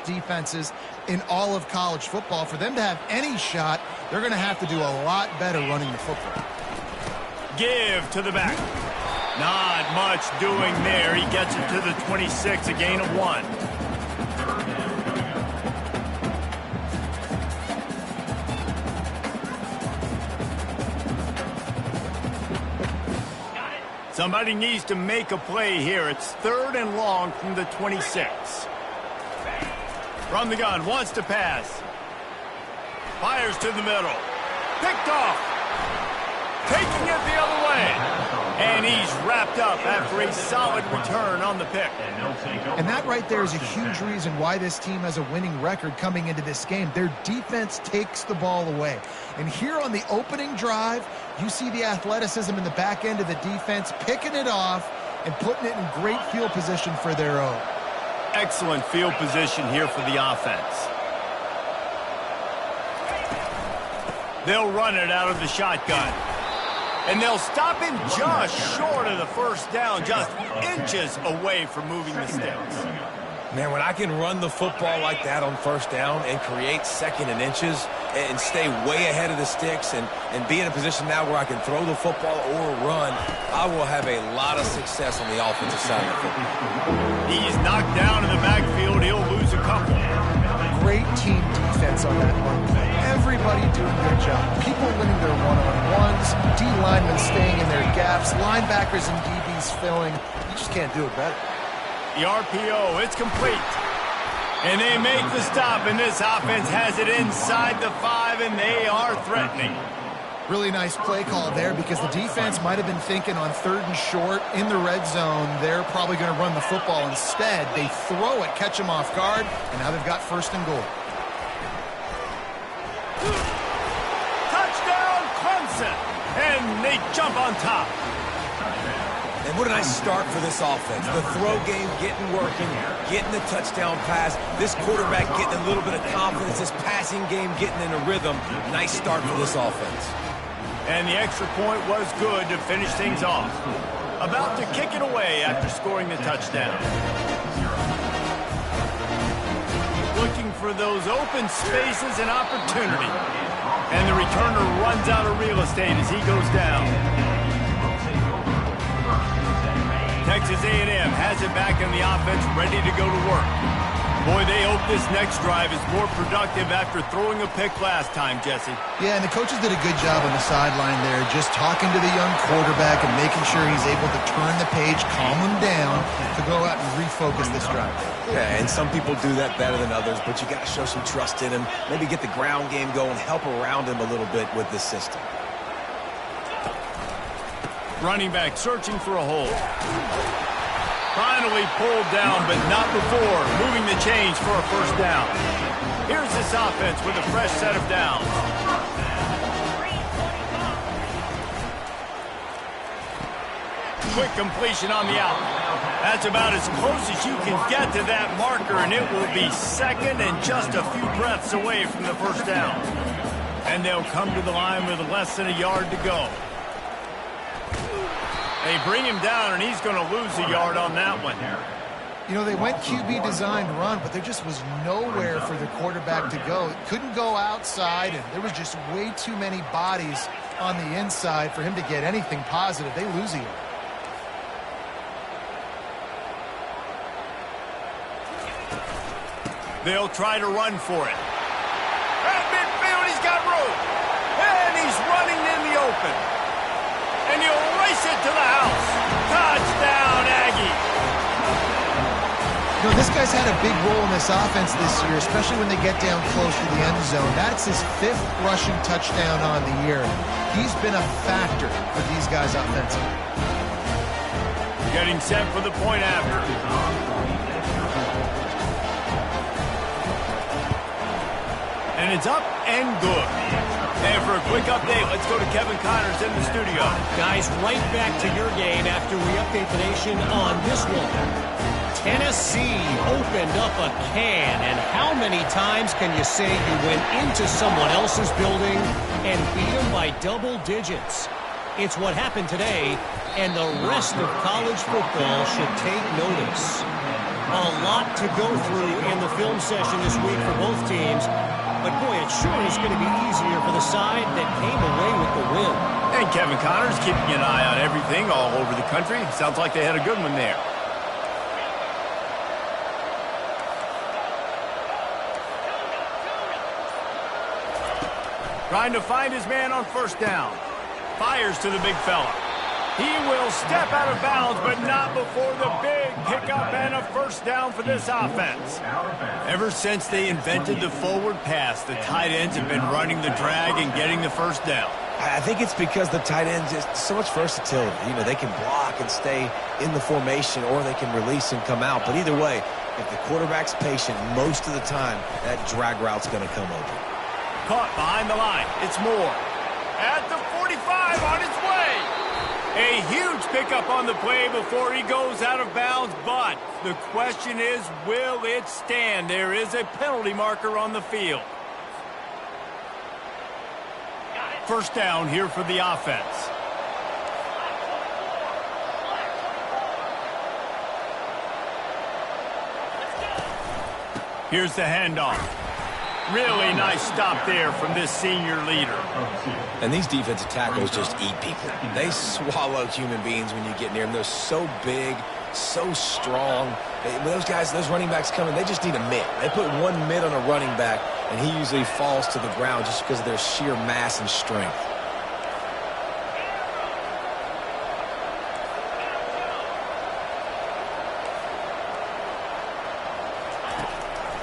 defenses in all of college football. For them to have any shot, they're going to have to do a lot better running the football. Give to the back. Not much doing there. He gets it to the 26, a gain of 1. Somebody needs to make a play here. It's 3rd and long from the 26. From the gun, wants to pass. Fires to the middle. Picked off. Taking it the other way. And he's wrapped up after a solid return on the pick. And that right there is a huge reason why this team has a winning record coming into this game. Their defense takes the ball away. And here on the opening drive, you see the athleticism in the back end of the defense, picking it off and putting it in great field position for their own. Excellent field position here for the offense. They'll run it out of the shotgun. And they'll stop him just short of the first down, just inches away from moving the sticks. Man, when I can run the football like that on first down and create 2nd and inches and stay way ahead of the sticks and be in a position now where I can throw the football or run, I will have a lot of success on the offensive side of the football. He's knocked down in the backfield. He'll lose a couple. Great team defense on that one play. Everybody doing their job. People winning their one-on-ones, D linemen staying in their gaps, linebackers and DBs filling. You just can't do it better. The RPO, it's complete. And they make the stop, and this offense has it inside the 5, and they are threatening. Really nice play call there because the defense might have been thinking on 3rd and short in the red zone. They're probably going to run the football. Instead, they throw it, catch them off guard, and now they've got 1st and goal. Touchdown, Clemson! And they jump on top. And what a nice start for this offense. The throw game getting working, getting the touchdown pass. This quarterback getting a little bit of confidence. This passing game getting in a rhythm. Nice start for this offense. And the extra point was good to finish things off. About to kick it away after scoring the touchdown. Looking for those open spaces and opportunity. And the returner runs out of real estate as he goes down. Texas A&M has it back in the offense, ready to go to work. Boy, they hope this next drive is more productive after throwing a pick last time, Jesse. Yeah, and the coaches did a good job on the sideline there, just talking to the young quarterback and making sure he's able to turn the page, calm him down, to go out and refocus this drive. Yeah, and some people do that better than others, but you got to show some trust in him, maybe get the ground game going, help around him a little bit with this system. Running back searching for a hole. Finally pulled down, but not before moving the chains for a 1st down. Here's this offense with a fresh set of downs. Quick completion on the out. That's about as close as you can get to that marker, and it will be 2nd and just a few breaths away from the 1st down. And they'll come to the line with less than a yard to go. They bring him down, and he's going to lose a yard on that one. You know, they went QB designed run, but there just was nowhere for the quarterback to go. It couldn't go outside, and there was just way too many bodies on the inside for him to get anything positive. They lose a yard. They'll try to run for it. At midfield, he's got room. And he's running in the open. And he'll race it to the house. Touchdown, Aggie. You know, this guy's had a big role in this offense this year, especially when they get down close to the end zone. That's his 5th rushing touchdown on the year. He's been a factor for these guys offensively. Getting set for the point after. And it's up and good. And for a quick update, let's go to Kevin Connors in the studio. Guys, right back to your game after we update the nation on this one. Tennessee opened up a can, and how many times can you say you went into someone else's building and beat them by double digits? It's what happened today, and the rest of college football should take notice. A lot to go through in the film session this week for both teams. But, boy, it sure is going to be easier for the side that came away with the win. And Kevin Connors keeping an eye on everything all over the country. Sounds like they had a good one there. Trying to find his man on first down. Fires to the big fella. He will step out of bounds, but not before the big pickup and a first down for this offense. Ever since they invented the forward pass, the tight ends have been running the drag and getting the first down. I think it's because the tight ends just so much versatility. You know, they can block and stay in the formation, or they can release and come out. But either way, if the quarterback's patient, most of the time, that drag route's going to come open. Caught behind the line. It's Moore. At the 45 on his way. A huge pickup on the play before he goes out of bounds, but the question is, will it stand? There is a penalty marker on the field. First down here for the offense. Here's the handoff. Really nice stop there from this senior leader. And these defensive tackles just eat people. They swallow human beings when you get near them. They're so big, so strong. When those guys, those running backs come in, they just need a mid. They put one mid on a running back, and he usually falls to the ground just because of their sheer mass and strength.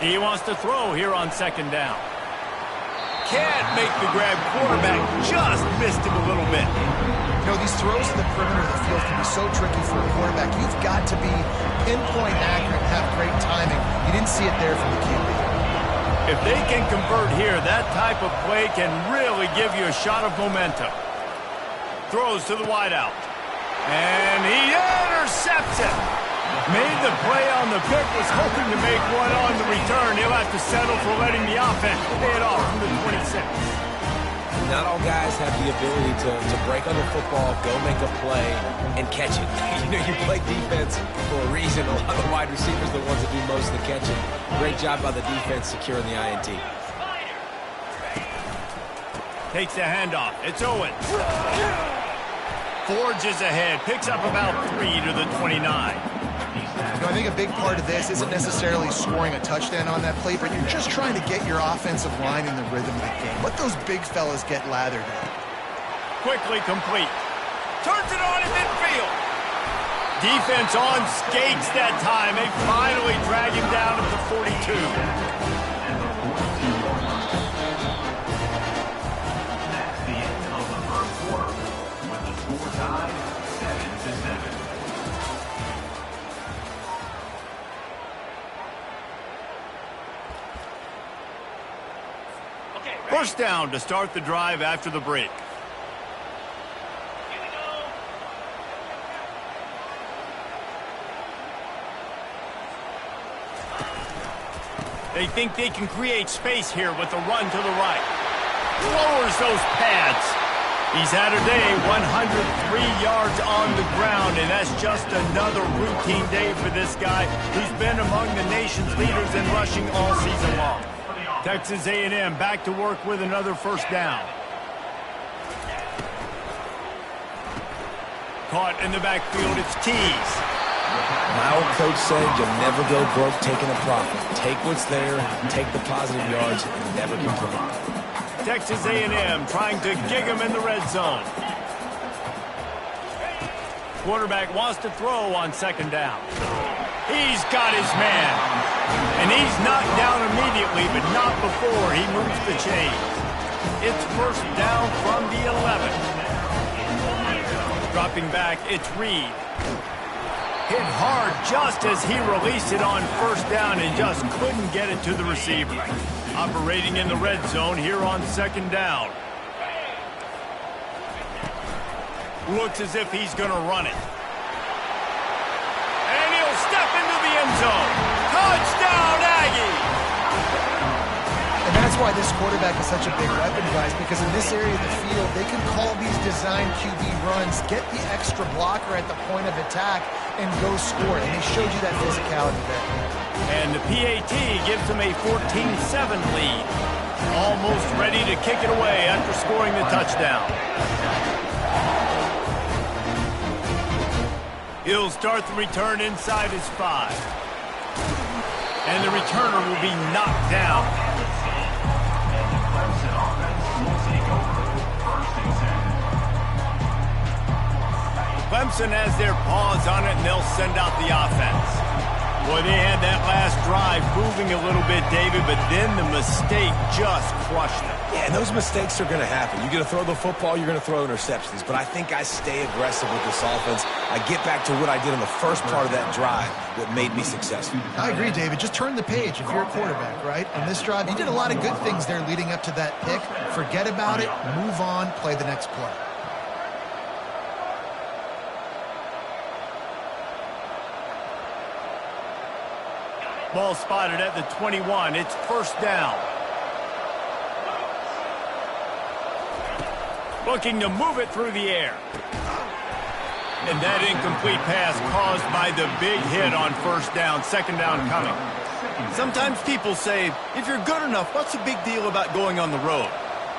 He wants to throw here on second down. Can't make the grab. Quarterback just missed him a little bit. You know, these throws to the perimeter of the field can be so tricky for a quarterback. You've got to be pinpoint accurate and have great timing. You didn't see it there from the QB. If they can convert here, that type of play can really give you a shot of momentum. Throws to the wideout. And he intercepts it. Made the play on the pick, was hoping to make one on the return. He'll have to settle for letting the offense pay it off from the 26. Not all guys have the ability to break on the football, go make a play, and catch it. You know, you play defense for a reason. A lot of wide receivers are the ones that do most of the catching. Great job by the defense securing the INT. Takes the handoff. It's Owens. Forges ahead. Picks up about 3 to the 29. You know, I think a big part of this isn't necessarily scoring a touchdown on that play, but you're just trying to get your offensive line in the rhythm of the game. Let those big fellas get lathered in. Quickly complete. Turns it on in midfield. Defense on skates that time. They finally drag him down to the 42. The end of the first quarter with the score tied 7-7. First down to start the drive after the break. They think they can create space here with a run to the right. Lowers those pads. He's had a day, 103 yards on the ground, and that's just another routine day for this guy who's been among the nation's leaders in rushing all season long. Texas A&M back to work with another first down. Caught in the backfield, it's Tees. My old coach said you'll never go broke taking a profit. Take what's there, take the positive yards, and never complain. Texas A&M trying to gig him in the red zone. Quarterback wants to throw on second down. He's got his man. And he's knocked down immediately, but not before he moves the chains. It's first down from the 11. Dropping back, it's Reed. Hit hard just as he released it on first down and just couldn't get it to the receiver. Operating in the red zone here on second down. Looks as if he's going to run it. And he'll step into the end zone. Touchdown, Aggie! And that's why this quarterback is such a big weapon, guys, because in this area of the field, they can call these design QB runs, get the extra blocker at the point of attack, and go score. And they showed you that physicality there. And the PAT gives them a 14-7 lead. Almost ready to kick it away after scoring the touchdown. He'll start the return inside his 5. And the returner will be knocked down. Clemson has their paws on it, and they'll send out the offense. Boy, they had that last drive moving a little bit, David, but then the mistake just crushed them. Yeah, and those mistakes are going to happen. You're going to throw the football, you're going to throw interceptions. But I think I stay aggressive with this offense. I get back to what I did in the first part of that drive, what made me successful. I agree, David. Just turn the page if you're a quarterback, right? On this drive, you did a lot of good things there leading up to that pick. Forget about it, move on, play the next play. Ball spotted at the 21. It's first down. Looking to move it through the air. And that incomplete pass caused by the big hit on first down. Second down coming. Sometimes people say, if you're good enough, what's the big deal about going on the road?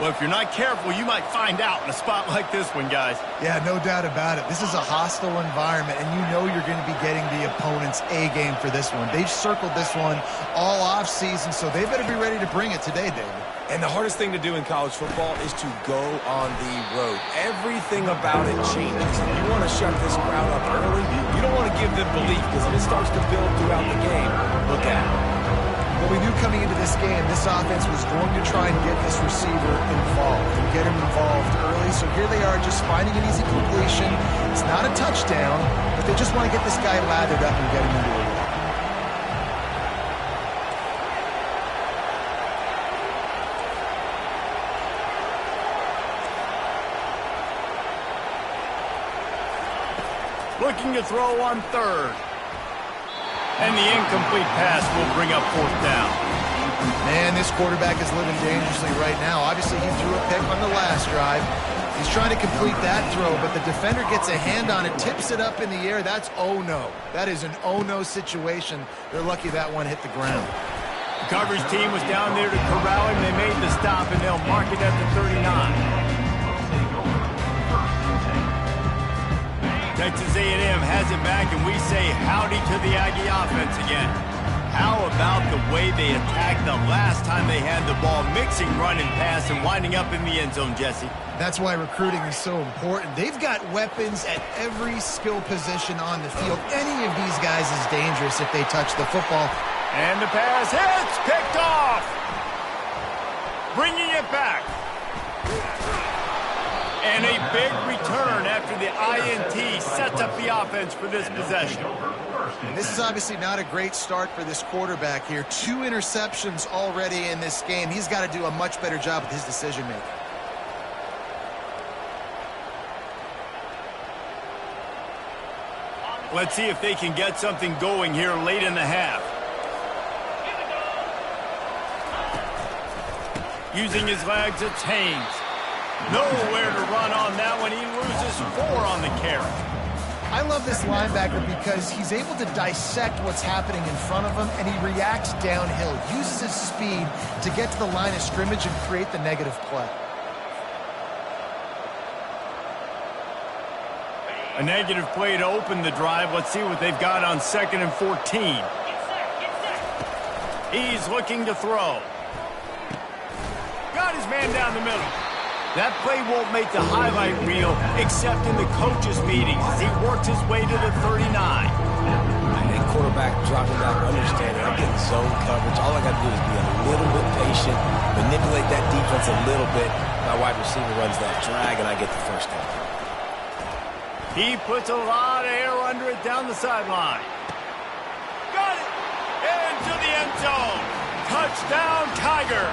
Well, if you're not careful, you might find out in a spot like this one, guys. Yeah, no doubt about it. This is a hostile environment, and you know you're going to be getting the opponent's A-game for this one. They've circled this one all off-season, so they better be ready to bring it today, David. And the hardest thing to do in college football is to go on the road. Everything about it changes. You want to shut this crowd up early. You don't want to give them belief, because if it starts to build throughout the game, look at it. Well, we knew coming into this game, this offense was going to try and get this receiver involved and get him involved early. So here they are just finding an easy completion. It's not a touchdown, but they just want to get this guy lathered up and get him into it. Looking to throw on third. And the incomplete pass will bring up fourth down. Man, this quarterback is living dangerously right now. Obviously, he threw a pick on the last drive. He's trying to complete that throw, but the defender gets a hand on it, tips it up in the air. That's oh-no. That is an oh-no situation. They're lucky that one hit the ground. The coverage team was down there to corral him. They made the stop, and they'll mark it at the 39. Texas A&M has it back, and we say howdy to the Aggie offense again. How about the way they attacked the last time they had the ball, mixing run and pass and winding up in the end zone, Jesse? That's why recruiting is so important. They've got weapons at every skill position on the field. Any of these guys is dangerous if they touch the football. And the pass hits, picked off. Bringing it back. And a big return after the INT sets up the offense for this possession. This is obviously not a great start for this quarterback here. 2 interceptions already in this game. He's got to do a much better job with his decision-making. Let's see if they can get something going here late in the half. Using his legs, it's Haynes. Nowhere to run on that one. He loses 4 on the carry. I love this linebacker because he's able to dissect what's happening in front of him, and he reacts downhill, uses his speed to get to the line of scrimmage and create the negative play. A negative play to open the drive. Let's see what they've got on 2nd and 14. He's looking to throw. Got his man down the middle. That play won't make the highlight reel except in the coaches' meetings as he works his way to the 39. And quarterback dropping back, understanding I'm getting zone coverage. All I got to do is be a little bit patient, manipulate that defense a little bit. My wide receiver runs that drag, and I get the first down. He puts a lot of air under it down the sideline. Got it! Into the end zone. Touchdown, Tiger!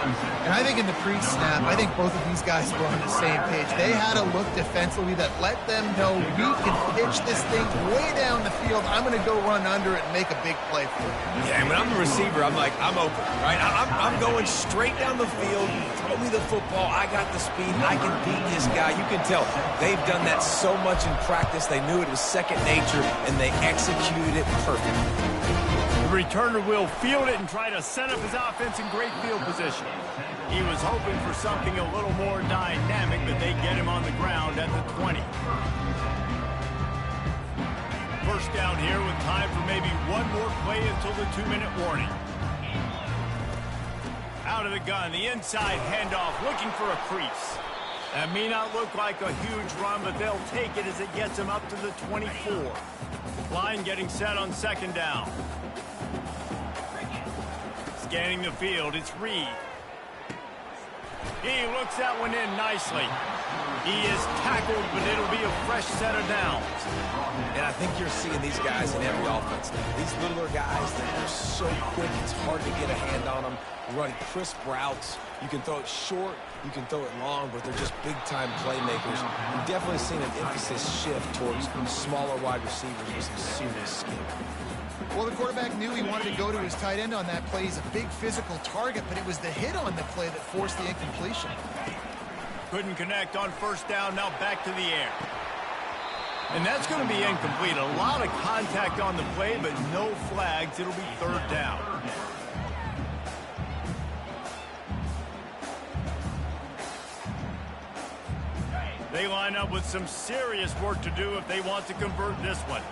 And And I think in the pre-snap, I think both of these guys were on the same page. They had a look defensively that let them know we can pitch this thing way down the field. I'm going to go run under it and make a big play for it. Yeah, and when I'm the receiver, I'm like, I'm open, right? I'm going straight down the field. Throw me the football. I got the speed. I can beat this guy. You can tell they've done that so much in practice. They knew it was second nature, and they executed it perfectly. The returner will field it and try to set up his offense in great field position. He was hoping for something a little more dynamic, but they get him on the ground at the 20. First down here with time for maybe one more play until the 2-minute warning. Out of the gun, the inside handoff, looking for a crease. That may not look like a huge run, but they'll take it as it gets them up to the 24. Line getting set on second down. Scanning the field, it's Reed. He looks that one in nicely. He is tackled, but it'll be a fresh set of downs. And I think you're seeing these guys in every offense. These littler guys that are so quick, it's hard to get a hand on them. Running crisp routes. You can throw it short, you can throw it long, but they're just big-time playmakers. You've definitely seen an emphasis shift towards smaller wide receivers with some serious skill. Well, the quarterback knew he wanted to go to his tight end on that play. He's a big physical target, but it was the hit on the play that forced the incompletion. Couldn't connect on first down, now back to the air. And that's going to be incomplete. A lot of contact on the play, but no flags. It'll be third down. They line up with some serious work to do if they want to convert this one.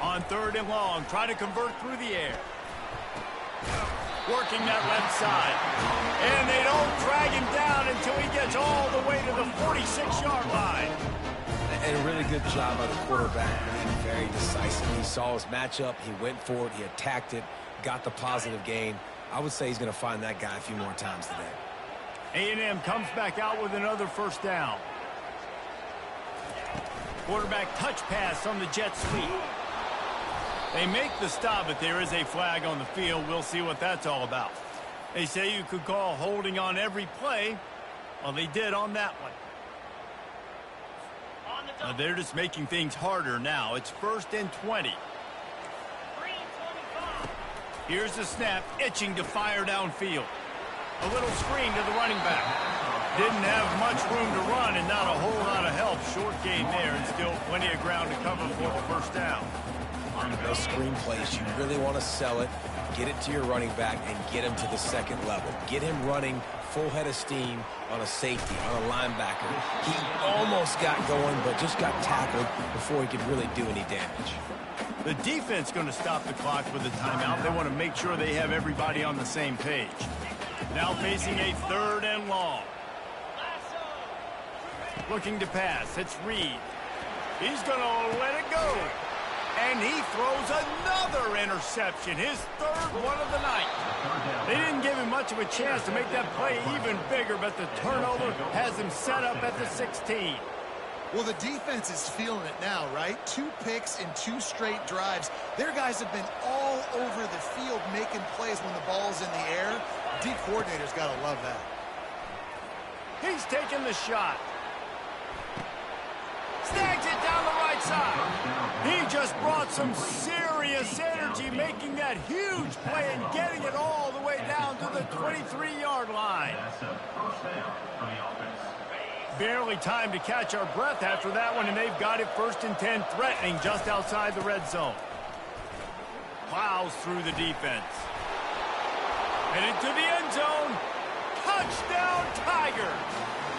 On third and long, try to convert through the air. Working that left side. And they don't drag him down until he gets all the way to the 46-yard line. And a really good job by the quarterback, being very decisive. He saw his matchup, he went for it, he attacked it, got the positive gain. I would say he's going to find that guy a few more times today. A&M comes back out with another first down. Quarterback touch pass on the jet sweep. They make the stop, but there is a flag on the field. We'll see what that's all about. They say you could call holding on every play. Well, they did on that one. They're just making things harder now. It's 1st and 20. Here's the snap, itching to fire downfield. A little screen to the running back. Didn't have much room to run and not a whole lot of help. Short gain there and still plenty of ground to cover for the first down. Those screen plays, you really want to sell it, get it to your running back, and get him to the second level. Get him running full head of steam on a safety, on a linebacker. He almost got going, but just got tackled before he could really do any damage. The defense going to stop the clock with a timeout. They want to make sure they have everybody on the same page. Now facing a third and long. Looking to pass. It's Reed. He's going to let it go. And he throws another interception, his third one of the night. They didn't give him much of a chance to make that play even bigger, but the turnover has him set up at the 16. Well, the defense is feeling it now, right? 2 picks in 2 straight drives. Their guys have been all over the field making plays when the ball's in the air. D coordinator's got to love that. He's taking the shot. Snags it down the right side. He just brought some serious energy, making that huge play and getting it all the way down to the 23-yard line. Barely time to catch our breath after that one, and they've got it 1st and 10, threatening just outside the red zone. Plows through the defense. Headed to the end zone. Touchdown, Tiger.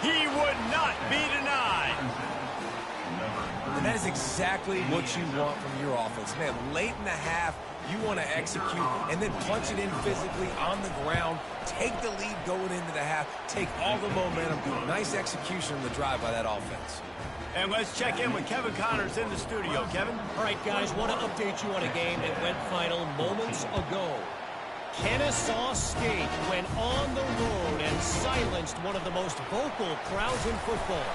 He would not be denied. And that is exactly what you want from your offense. Man, late in the half, you want to execute and then punch it in physically on the ground, take the lead going into the half, take all the momentum. Nice execution on the drive by that offense. And let's check in with Kevin Connors in the studio. Kevin? All right, guys, want to update you on a game that went final moments ago. Ncaa State went on the road and silenced one of the most vocal crowds in football.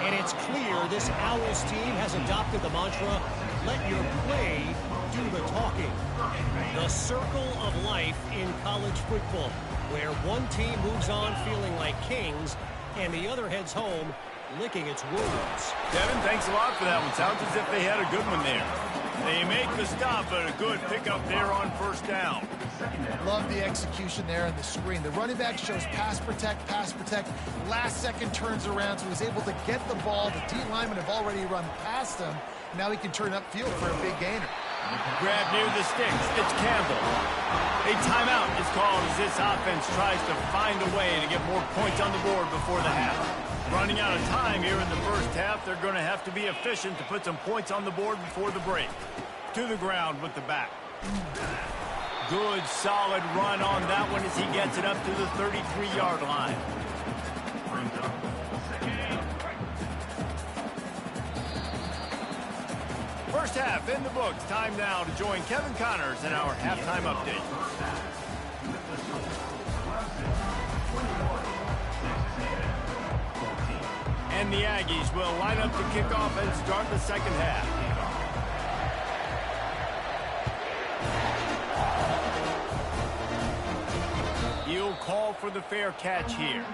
And it's clear this Owls team has adopted the mantra, let your play do the talking. The circle of life in college football, where one team moves on feeling like kings and the other heads home licking its wounds. Devin, thanks a lot for that one. Sounds as if they had a good one there. They make the stop, but a good pickup there on first down. Love the execution there on the screen. The running back shows pass protect, last second turns around, so he's able to get the ball. The D linemen have already run past him. Now he can turn upfield for a big gainer. Grab near the sticks. It's Campbell. A timeout is called as this offense tries to find a way to get more points on the board before the half. Running out of time here in the first half, they're going to have to be efficient to put some points on the board before the break. To the ground with the back. Good, solid run on that one as he gets it up to the 33-yard line. First half in the books. Time now to join Kevin Connors in our halftime update. And the Aggies will line up to kick off and start the second half. He'll call for the fair catch here.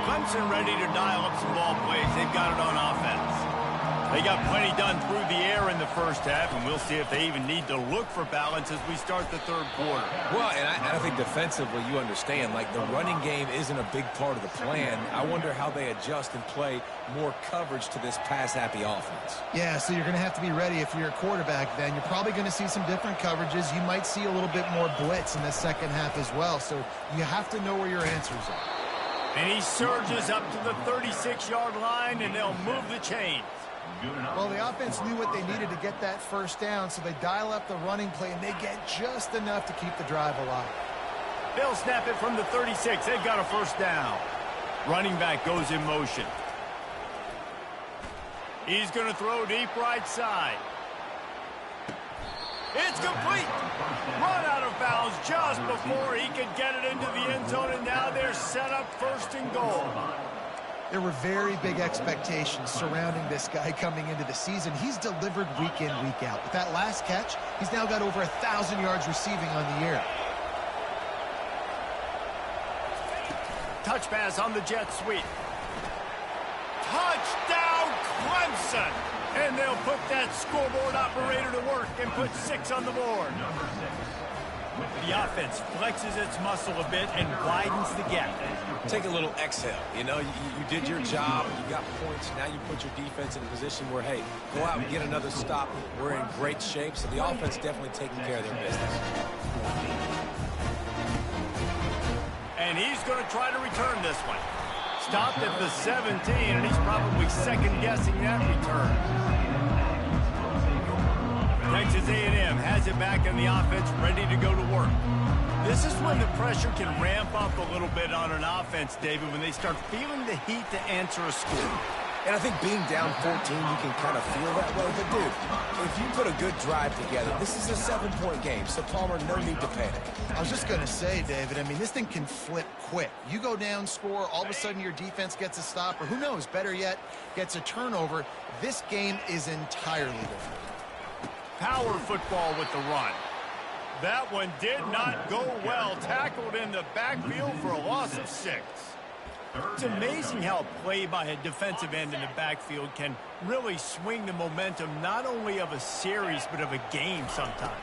Clemson ready to dial up some ball plays. They've got it on offense. They got plenty done through the air in the first half, and we'll see if they even need to look for balance as we start the third quarter. Well, and I think defensively you understand, like, the running game isn't a big part of the plan. I wonder how they adjust and play more coverage to this pass-happy offense. Yeah, so you're going to have to be ready if you're a quarterback then. You're probably going to see some different coverages. You might see a little bit more blitz in the second half as well, so you have to know where your answers are. And he surges up to the 36-yard line, and they'll move the chains. Well, the offense knew what they needed to get that first down, so they dial up the running play, and they get just enough to keep the drive alive. They'll snap it from the 36. They've got a first down. Running back goes in motion. He's going to throw deep right side. It's complete. Run out of bounds just before he could get it into the end zone, and now they're set up first and goal. There were very big expectations surrounding this guy coming into the season. He's delivered week in, week out. With that last catch, he's now got over 1,000 yards receiving on the year. Touch pass on the jet sweep. Touchdown, Clemson! And they'll put that scoreboard operator to work and put 6 on the board. The offense flexes its muscle a bit and widens the gap. Take a little exhale. You know, you did your job, you got points, now you put your defense in a position where, hey, go out and get another stop. We're in great shape, so the offense definitely taking care of their business. And he's going to try to return this one. Stopped at the 17, and he's probably second-guessing that return. Texas A&M has it back in the offense, ready to go to work. This is when the pressure can ramp up a little bit on an offense, David, when they start feeling the heat to answer a score. And I think being down 14, you can kind of feel that way. But, dude, if you put a good drive together, this is a 7-point game, so, Palmer, no need to panic. I was just going to say, David, I mean, this thing can flip quick. You go down, score, all of a sudden your defense gets a stop, or who knows, better yet, gets a turnover. This game is entirely different. Power football with the run. That one did not go well. Tackled in the backfield for a loss of 6. It's amazing how a play by a defensive end in the backfield can really swing the momentum not only of a series but of a game sometimes.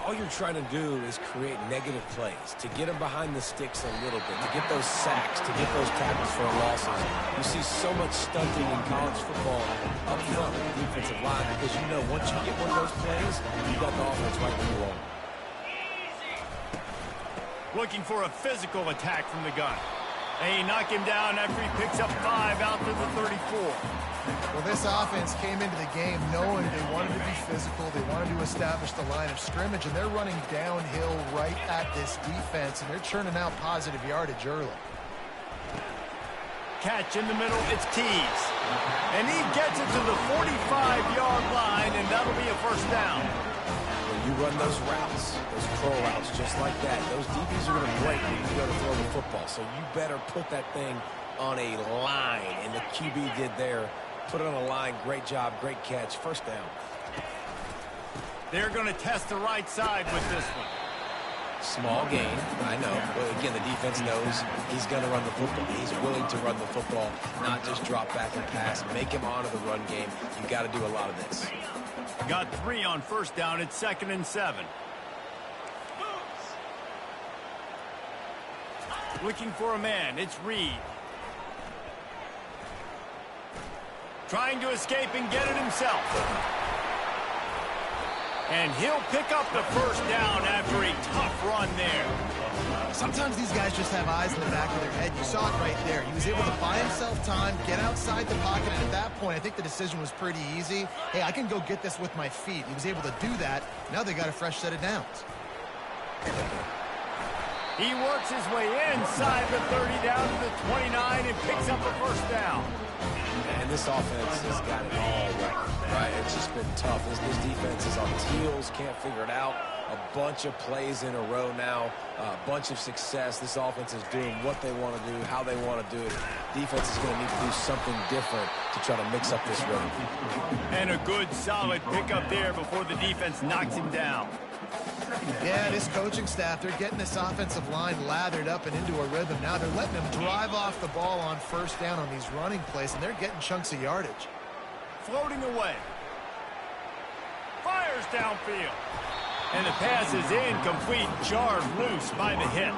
All you're trying to do is create negative plays, to get them behind the sticks a little bit, to get those sacks, to get those tackles for losses. You see so much stunting in college football up front with the defensive line because you know once you get one of those plays, you got the offense right where you want. Looking for a physical attack from the gun. They knock him down after he picks up 5 out to the 34. Well, this offense came into the game knowing they wanted to be physical, they wanted to establish the line of scrimmage, and they're running downhill right at this defense, and they're churning out positive yardage early. Catch in the middle, it's Tees. And he gets it to the 45-yard line, and that'll be a first down. You run those routes, those curl routes, just like that. Those DBs are going to break when you go to throw the football. So you better put that thing on a line, and the QB did there. Put it on a line. Great job, great catch. First down. They're going to test the right side with this one. Small gain, I know. But again, the defense knows he's going to run the football. He's willing to run the football, not just drop back and pass. Make him honor the run game. You got to do a lot of this. Got 3 on first down. It's 2nd and 7. Looking for a man. It's Reed. Trying to escape and get it himself. And he'll pick up the first down after a tough run there. Sometimes these guys just have eyes in the back of their head. You saw it right there. He was able to buy himself time, get outside the pocket, and at that point, I think the decision was pretty easy. Hey, I can go get this with my feet. He was able to do that. Now they got a fresh set of downs. He works his way inside the 30 down to the 29 and picks up a first down. And this offense has got it all right. It's just been tough. This defense is on its heels, can't figure it out. A bunch of plays in a row now, a bunch of success. This offense is doing what they want to do, how they want to do it. Defense is going to need to do something different to try to mix up this rhythm. And a good, solid pickup there before the defense knocks him down. Yeah, this coaching staff, they're getting this offensive line lathered up and into a rhythm. Now they're letting them drive off the ball on first down on these running plays, and they're getting chunks of yardage. Floating away. Fires downfield. And the pass is incomplete, jarred loose by the hit.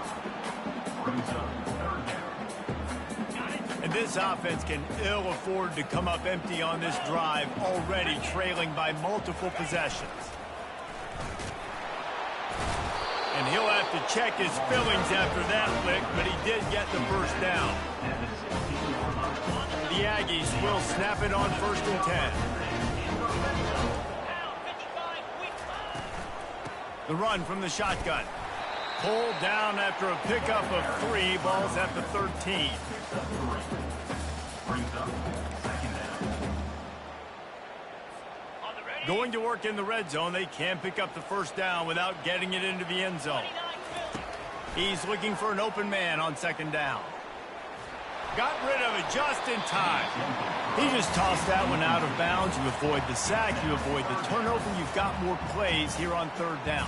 And this offense can ill afford to come up empty on this drive, already trailing by multiple possessions. And he'll have to check his fillings after that lick, but he did get the first down. The Aggies will snap it on 1st and 10. The run from the shotgun. Pulled down after a pickup of 3. Ball's at the 13. Going to work in the red zone. They can pick up the first down without getting it into the end zone. He's looking for an open man on 2nd down. Got rid of it just in time. He just tossed that one out of bounds. You avoid the sack, you avoid the turnover. You've got more plays here on 3rd down.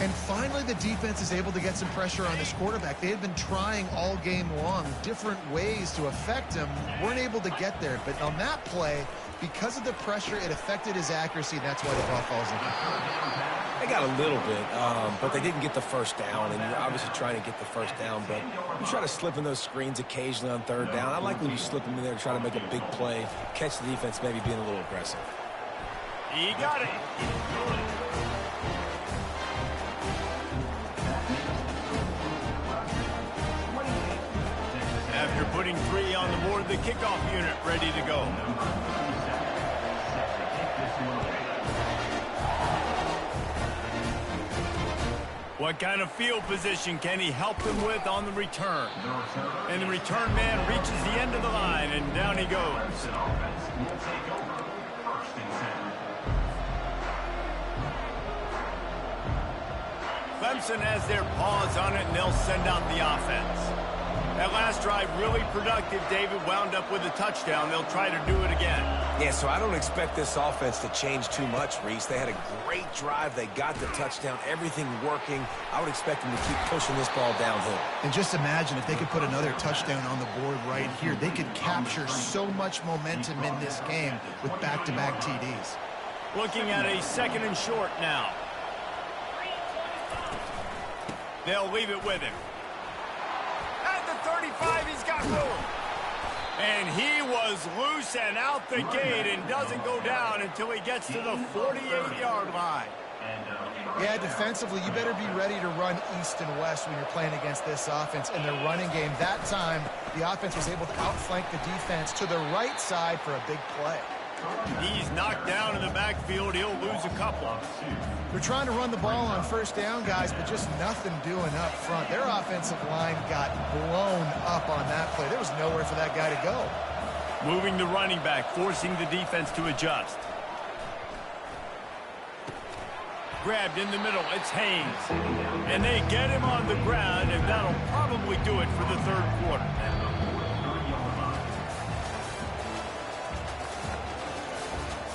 And finally, the defense is able to get some pressure on this quarterback. They had been trying all game long different ways to affect him. Weren't able to get there. But on that play, because of the pressure, it affected his accuracy. That's why the ball falls in. They got a little bit, but they didn't get the first down, and you're obviously trying to get the first down, but you try to slip in those screens occasionally on 3rd down. I like when you slip them in there to try to make a big play, catch the defense maybe being a little aggressive. He got it. After putting 3 on the board, the kickoff unit ready to go. What kind of field position can he help them with on the return? And the return man reaches the end of the line, and down he goes. Clemson has their paws on it, and they'll send out the offense. That last drive really productive. David wound up with a touchdown. They'll try to do it again. Yeah, so I don't expect this offense to change too much, Reese. They had a great drive. They got the touchdown. Everything working. I would expect them to keep pushing this ball downhill. And just imagine if they could put another touchdown on the board right here. They could capture so much momentum in this game with back-to-back TDs. Looking at a 2nd and short now. They'll leave it with him. At the 35, he's got room. And he was loose and out the gate and doesn't go down until he gets to the 48-yard line. Yeah, defensively, you better be ready to run east and west when you're playing against this offense. In their running game, that time, the offense was able to outflank the defense to the right side for a big play. He's knocked down in the backfield. He'll lose a couple. They're trying to run the ball on first down, guys, but just nothing doing up front. Their offensive line got blown up on that play. There was nowhere for that guy to go. Moving the running back, forcing the defense to adjust. grabbed in the middle. It's Haynes. And they get him on the ground, and that'll probably do it for the third quarter.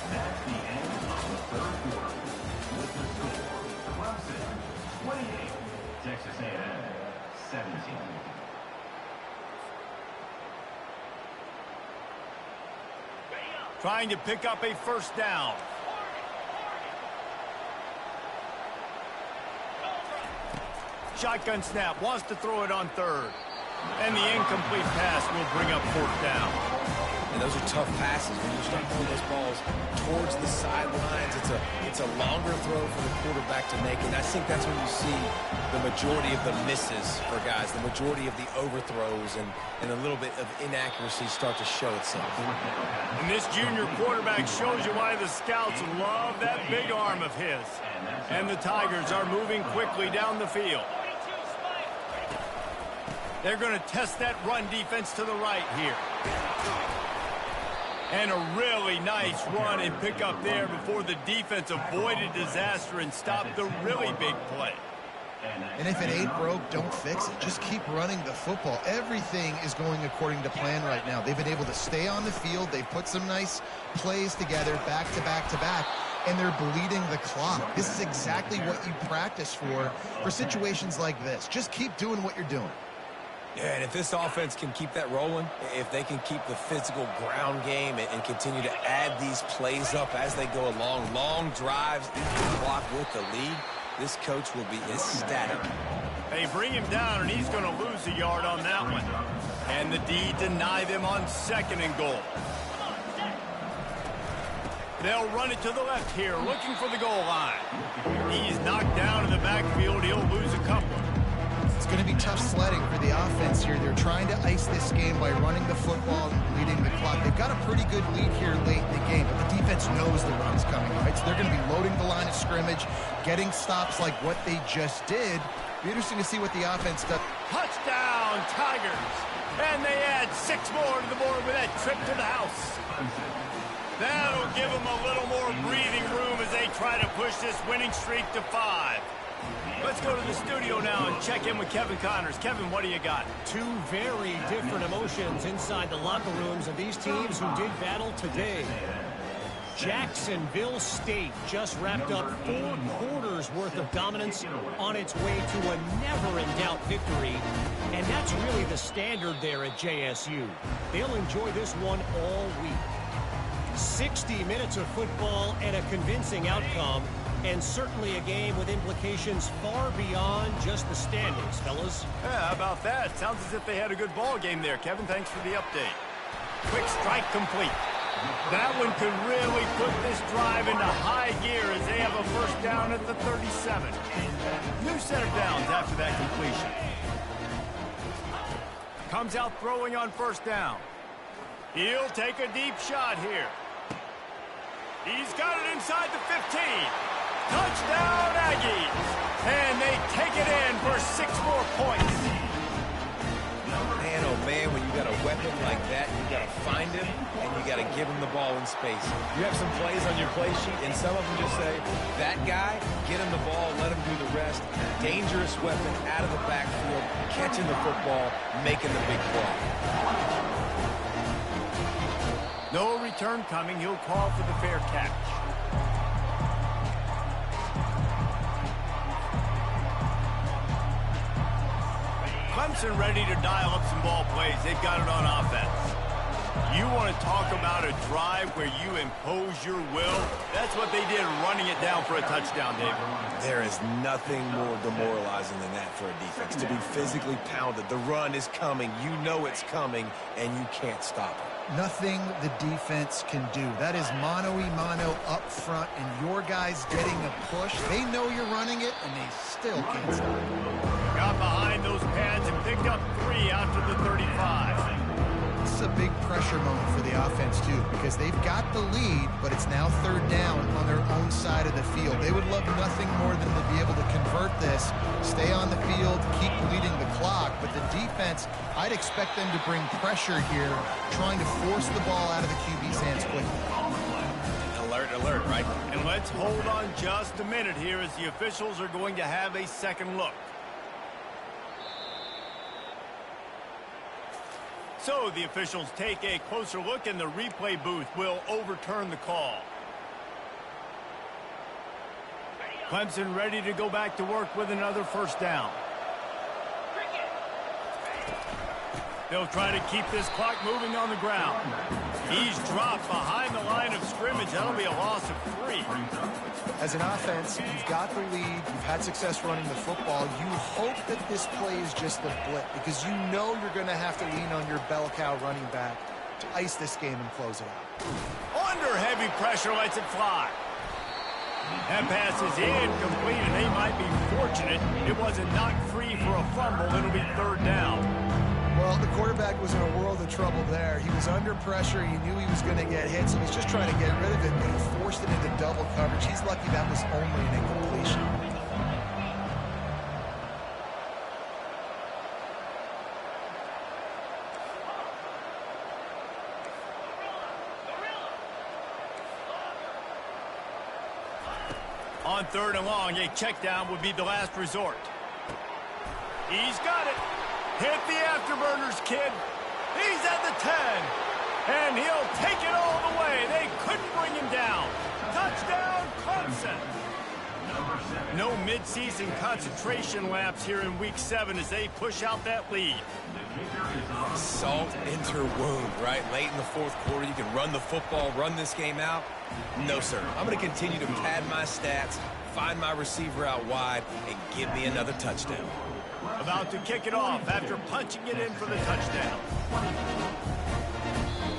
That's the end of the third quarter. With the score, Clemson 28, Texas A&M 17. Trying to pick up a first down. Shotgun snap, wants to throw it on third. And the incomplete pass will bring up fourth down. And those are tough passes when you start throwing those balls towards the sidelines. It's a longer throw for the quarterback to make, and I think that's when you see the majority of the misses for guys, the majority of the overthrows, and a little bit of inaccuracy start to show itself. And this junior quarterback shows you why the scouts love that big arm of his. And the Tigers are moving quickly down the field. They're going to test that run defense to the right here. And a really nice run and pick up there before the defense avoided disaster and stopped the really big play. And if it ain't broke, don't fix it. Just keep running the football. Everything is going according to plan right now. They've been able to stay on the field. They've put some nice plays together back to back to back, and they're bleeding the clock. This is exactly what you practice for situations like this. Just keep doing what you're doing. Yeah, and if this offense can keep that rolling, if they can keep the physical ground game and continue to add these plays up as they go along, long drives, eat the clock with the lead, this coach will be ecstatic. They bring him down, and he's going to lose a yard on that one. And the D deny them on second and goal. They'll run it to the left here, looking for the goal line. He's knocked down in the backfield. He'll lose a couple. It's going to be tough sledding for the offense here. They're trying to ice this game by running the football and bleeding the clock. They've got a pretty good lead here late in the game, but the defense knows the run's coming, right? So they're going to be loading the line of scrimmage, getting stops like what they just did. Be interesting to see what the offense does. Touchdown, Tigers. And they add 6 more to the board with that trip to the house. That'll give them a little more breathing room as they try to push this winning streak to 5. Let's go to the studio now and check in with Kevin Connors. Kevin, what do you got? Two very different emotions inside the locker rooms of these teams who did battle today. Jacksonville State just wrapped up 4 quarters worth of dominance on its way to a never-in-doubt victory. And that's really the standard there at JSU. They'll enjoy this one all week. 60 minutes of football and a convincing outcome. And certainly a game with implications far beyond just the standings, fellas. Yeah, how about that? Sounds as if they had a good ball game there. Kevin, thanks for the update. Quick strike complete. That one could really put this drive into high gear as they have a first down at the 37. New set of downs after that completion. Comes out throwing on first down. He'll take a deep shot here. He's got it inside the 15. Touchdown, Aggies! And they take it in for 6 more points. Man, oh man, when you got a weapon like that, you got to find him, and you got to give him the ball in space. You have some plays on your play sheet, and some of them just say, that guy, get him the ball, let him do the rest. Dangerous weapon out of the backfield, catching the football, making the big play. No return coming. He'll call for the fair catch. Clemson ready to dial up some ball plays. They've got it on offense. You want to talk about a drive where you impose your will? That's what they did, running it down for a touchdown, David. There is nothing more demoralizing than that for a defense, to be physically pounded. The run is coming. You know it's coming, and you can't stop it. Nothing the defense can do. That is mano-a-mano up front, and your guys getting a push. They know you're running it, and they still can't stop it. Got behind those pads and picked up 3 after the 35. This is a big pressure moment for the offense, too, because they've got the lead, but it's now third down on their own side of the field. They would love nothing more than to be able to convert this, stay on the field, keep bleeding the clock. But the defense, I'd expect them to bring pressure here, trying to force the ball out of the QB's hands quickly. alert, right? And let's hold on just a minute here as the officials are going to have a second look. So the officials take a closer look, and the replay booth will overturn the call. Clemson ready to go back to work with another first down. They'll try to keep this clock moving on the ground. He's dropped behind the line of scrimmage. That'll be a loss of 3. As an offense, you've got the lead. You've had success running the football. You hope that this play is just a blip because you know you're going to have to lean on your bell cow running back to ice this game and close it out. Under heavy pressure, lets it fly. That pass is incomplete, and they might be fortunate it wasn't knocked free for a fumble. It'll be third down. Well, the quarterback was in a world of trouble there. He was under pressure. He knew he was going to get hit, so he was just trying to get rid of it, but he forced it into double coverage. He's lucky that was only an incompletion. On third and long, a check down would be the last resort. He's got it. Hit the afterburners, kid. He's at the 10. And he'll take it all the way. They couldn't bring him down. Touchdown, Clemson. No midseason concentration laps here in Week 7 as they push out that lead. Salt into wound, right? Late in the fourth quarter, you can run the football, run this game out. No, sir. I'm going to continue to pad my stats, find my receiver out wide, and give me another touchdown. About to kick it off after punching it in for the touchdown.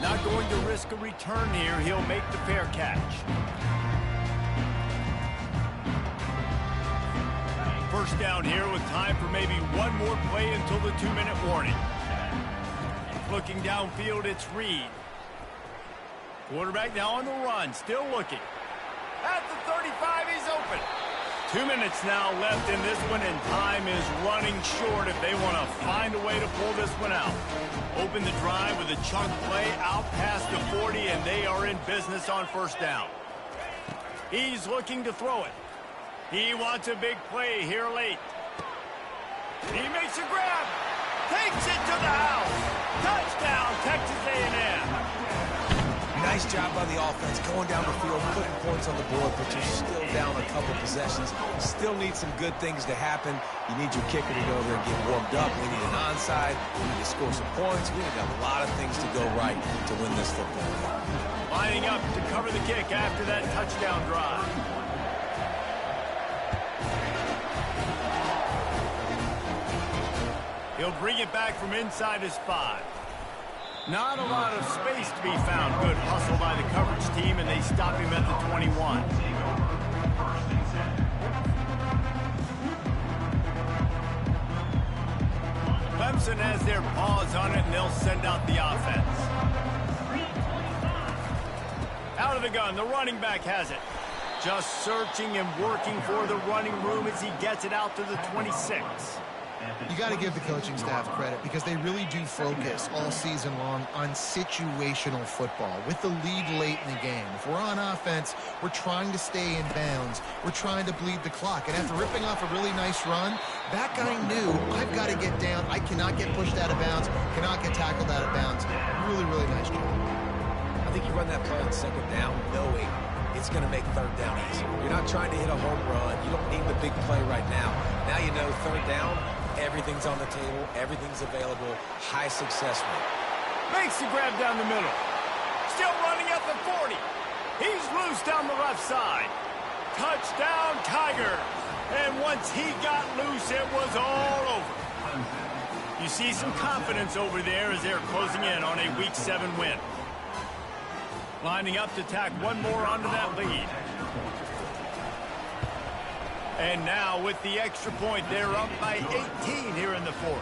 Not going to risk a return here. He'll make the fair catch. First down here with time for maybe one more play until the 2-minute warning. Looking downfield, it's Reed. Quarterback now on the run, still looking. At the 35, he's open. 2 minutes now left in this one, and time is running short if they want to find a way to pull this one out. Open the drive with a chunk play out past the 40, and they are in business on first down. He's looking to throw it. He wants a big play here late. He makes a grab. Takes it to the house. Touchdown, Texas A&M. Nice job by the offense going down the field, putting points on the board, but you're still down a couple possessions. Still need some good things to happen. You need your kicker to go there and get warmed up. We need an onside. We need to score some points. We need a lot of things to go right to win this football game. Lining up to cover the kick after that touchdown drive. He'll bring it back from inside his 5. Not a lot of space to be found. Good hustle by the coverage team, and they stop him at the 21. Clemson has their paws on it, and they'll send out the offense. Out of the gun, the running back has it. Just searching and working for the running room as he gets it out to the 26. You got to give the coaching staff credit because they really do focus all season long on situational football with the lead late in the game. If we're on offense, we're trying to stay in bounds. We're trying to bleed the clock. And after ripping off a really nice run, that guy knew, I've got to get down. I cannot get pushed out of bounds, cannot get tackled out of bounds. Really, really nice job. I think you run that play on second down knowing it's going to make third down easy. You're not trying to hit a home run. You don't need the big play right now. Now you know third down, everything's on the table, everything's available, high success rate. Makes the grab down the middle. Still running at the 40. He's loose down the left side. Touchdown, Tigers. And once he got loose, it was all over. You see some confidence over there as they're closing in on a Week 7 win. Lining up to tack one more onto that lead. And now with the extra point, they're up by 18 here in the fourth.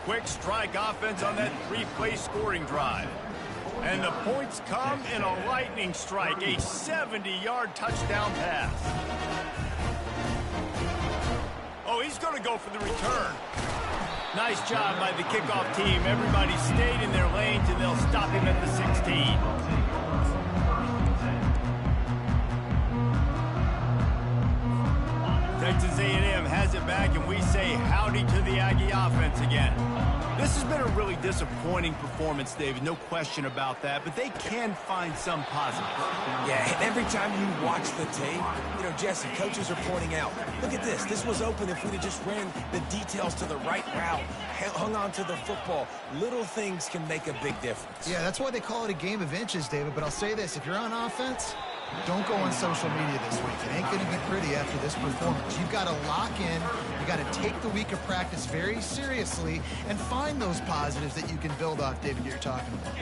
Quick strike offense on that 3-play scoring drive. And the points come in a lightning strike, a 70-yard touchdown pass. Oh, he's going to go for the return. Nice job by the kickoff team. Everybody stayed in their lanes, and they'll stop him at the 16. Texas A&M has it back, and we say howdy to the Aggie offense again. This has been a really disappointing performance, David, no question about that, but they can find some positives. Yeah, and every time you watch the tape, Jesse, coaches are pointing out, look at this. This was open if we'd have just ran the details to the right route, hung on to the football. Little things can make a big difference. Yeah, that's why they call it a game of inches, David, but I'll say this. If you're on offense, don't go on social media this week. It ain't going to be pretty after this performance. You've got to lock in. You've got to take the week of practice very seriously and find those positives that you can build off, David, you're talking about.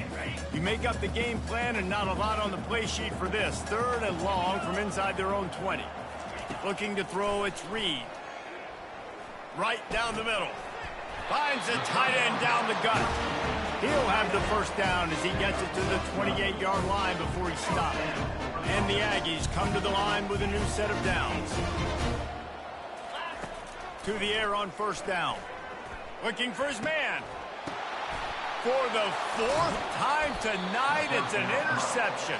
You make up the game plan and not a lot on the play sheet for this. 3rd and long from inside their own 20. Looking to throw, it's Reed. Right down the middle. Finds the tight end down the gut. He'll have the first down as he gets it to the 28-yard line before he stops. And the Aggies come to the line with a new set of downs. To the air on first down. Looking for his man. For the 4th time tonight, it's an interception.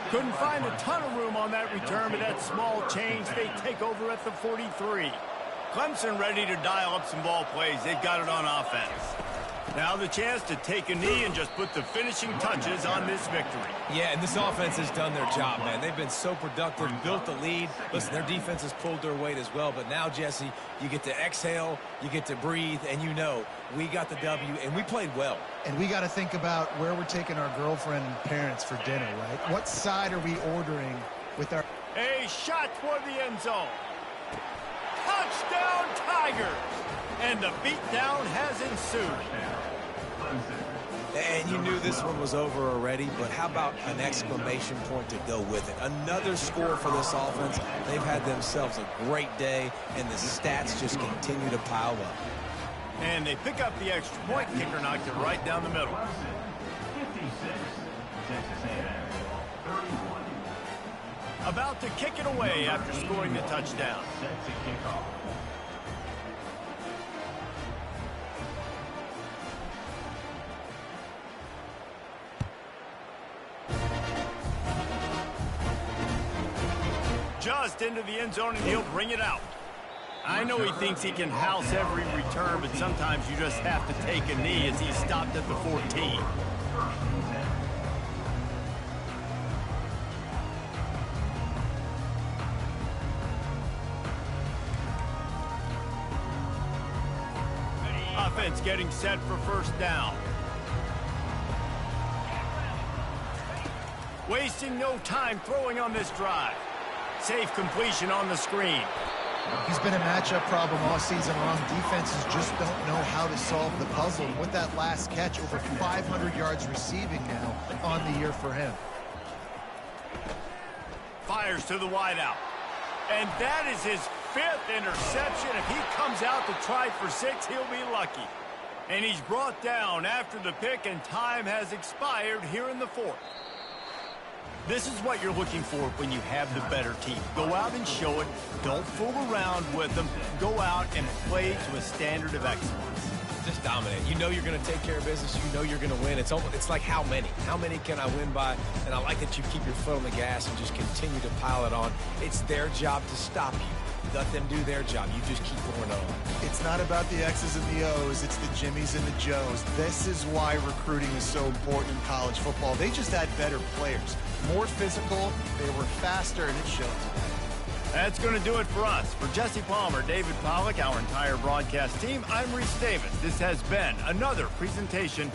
Couldn't find a ton of room on that return, but that small change, they take over at the 43. Clemson ready to dial up some ball plays. They've got it on offense. Now the chance to take a knee and just put the finishing touches on this victory. Yeah, and this offense has done their job, man. They've been so productive, built the lead. Listen, their defense has pulled their weight as well. But now, Jesse, you get to exhale, you get to breathe, and we got the W, and we played well. And we got to think about where we're taking our girlfriend and parents for dinner, right? What side are we ordering with our... A shot toward the end zone. Touchdown, Tigers! And the beatdown has ensued. And you knew this one was over already, but how about an exclamation point to go with it? Another score for this offense. They've had themselves a great day, and the stats just continue to pile up. And they pick up the extra point. Kicker knocked it right down the middle. 56, Texas A&M 31. About to kick it away after scoring the touchdown. Set to kick off. Just into the end zone, and he'll bring it out. I know he thinks he can house every return, but sometimes you just have to take a knee as he stopped at the 14. Offense getting set for first down. Wasting no time throwing on this drive. Safe completion on the screen. He's been a matchup problem all season long. Defenses just don't know how to solve the puzzle. And with that last catch, over 500 yards receiving now on the year for him. Fires to the wideout. And that is his 5th interception. If he comes out to try for 6, he'll be lucky. And he's brought down after the pick, and time has expired here in the 4th. This is what you're looking for when you have the better team. Go out and show it. Don't fool around with them. Go out and play to a standard of excellence. Just dominate. You know you're going to take care of business. You know you're going to win. It's like how many? How many can I win by? And I like that you keep your foot on the gas and just continue to pile it on. It's their job to stop you. Let them do their job. You just keep going on. It's not about the X's and the O's. It's the Jimmies and the Joes. This is why recruiting is so important in college football. They just had better players. More physical. They were faster, and it shows. That's going to do it for us. For Jesse Palmer, David Pollack, our entire broadcast team, I'm Reese Davis. This has been another presentation